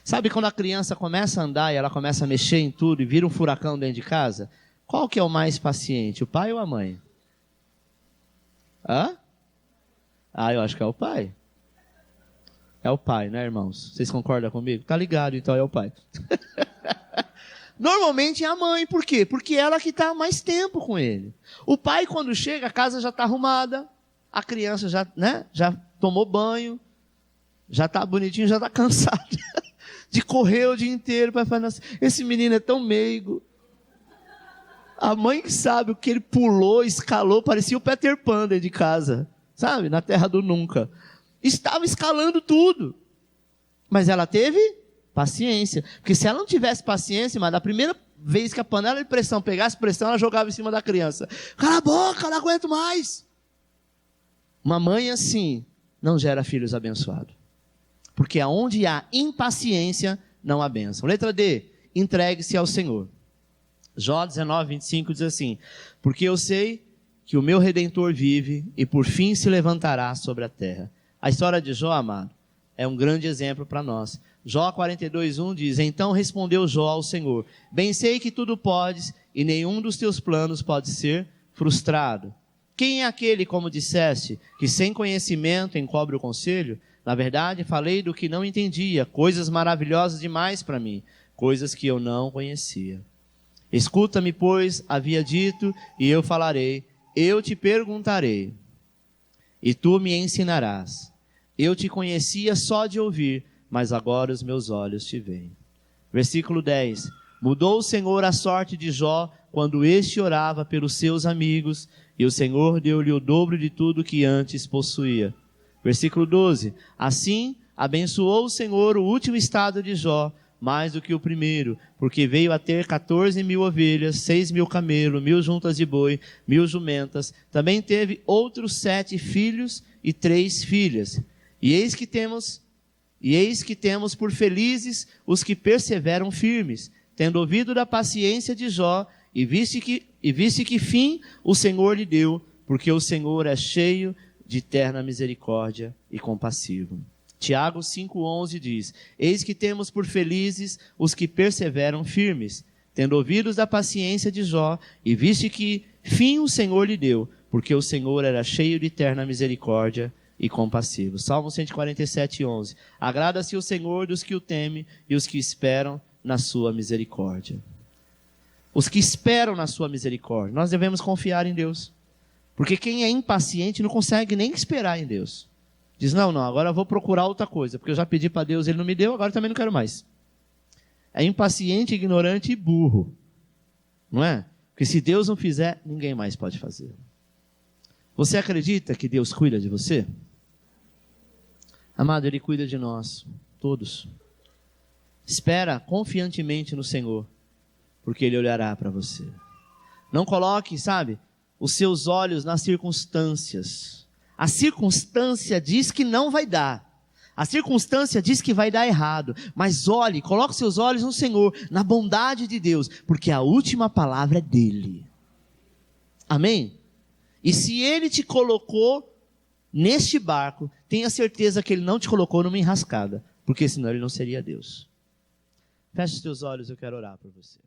Sabe quando a criança começa a andar e ela começa a mexer em tudo e vira um furacão dentro de casa? Qual que é o mais paciente, o pai ou a mãe? Hã? Eu acho que é o pai. É o pai, né, irmãos? Vocês concordam comigo? Tá ligado, então é o pai. Normalmente é a mãe, por quê? Porque ela que está mais tempo com ele. O pai, quando chega, a casa já está arrumada, a criança já tomou banho, já está bonitinho, já está cansado de correr o dia inteiro para falar, esse menino é tão meigo. A mãe que sabe o que ele pulou, escalou, parecia o Peter Pan dentro de casa, sabe? Na terra do nunca. Estava escalando tudo. Mas ela teve paciência. Porque se ela não tivesse paciência, mas da primeira vez que a panela de pressão pegasse pressão, ela jogava em cima da criança. Cala a boca, não aguento mais. Uma mãe assim não gera filhos abençoados. Porque aonde há impaciência, não há bênção. Letra D, entregue-se ao Senhor. Jó 19:25 diz assim, porque eu sei que o meu Redentor vive e por fim se levantará sobre a terra. A história de Jó, amado, é um grande exemplo para nós. Jó 42:1 diz, então respondeu Jó ao Senhor, bem sei que tudo podes e nenhum dos teus planos pode ser frustrado. Quem é aquele, como disseste, que sem conhecimento encobre o conselho? Na verdade, falei do que não entendia, coisas maravilhosas demais para mim, coisas que eu não conhecia. Escuta-me, pois, havia dito, e eu falarei, eu te perguntarei, e tu me ensinarás. Eu te conhecia só de ouvir, mas agora os meus olhos te veem. Versículo 10. Mudou o Senhor a sorte de Jó quando este orava pelos seus amigos, e o Senhor deu-lhe o dobro de tudo que antes possuía. Versículo 12. Assim, abençoou o Senhor o último estado de Jó, mais do que o primeiro, porque veio a ter 14.000 ovelhas, 6.000 camelos, 1.000 juntas de boi, 1.000 jumentas. Também teve outros 7 filhos e 3 filhas. E eis que temos por felizes os que perseveram firmes, tendo ouvido da paciência de Jó, e viste que fim o Senhor lhe deu, porque o Senhor é cheio de eterna misericórdia e compassivo. Tiago 5,11 diz: eis que temos por felizes os que perseveram firmes, tendo ouvido da paciência de Jó, e viste que fim o Senhor lhe deu, porque o Senhor era cheio de eterna misericórdia e compassivo. Salmo 147:11. Agrada-se o Senhor dos que o temem e os que esperam na sua misericórdia. Os que esperam na sua misericórdia. Nós devemos confiar em Deus. Porque quem é impaciente não consegue nem esperar em Deus. Diz, não, agora eu vou procurar outra coisa, porque eu já pedi para Deus, Ele não me deu, agora também não quero mais. É impaciente, ignorante e burro. Não é? Porque se Deus não fizer, ninguém mais pode fazer. Você acredita que Deus cuida de você? Amado, Ele cuida de nós, todos. Espera confiantemente no Senhor, porque Ele olhará para você. Não coloque, os seus olhos nas circunstâncias. A circunstância diz que não vai dar. A circunstância diz que vai dar errado. Mas coloque seus olhos no Senhor, na bondade de Deus, porque a última palavra é dEle. Amém? E se Ele te colocou neste barco, tenha certeza que Ele não te colocou numa enrascada, porque senão Ele não seria Deus. Feche os teus olhos, eu quero orar por você.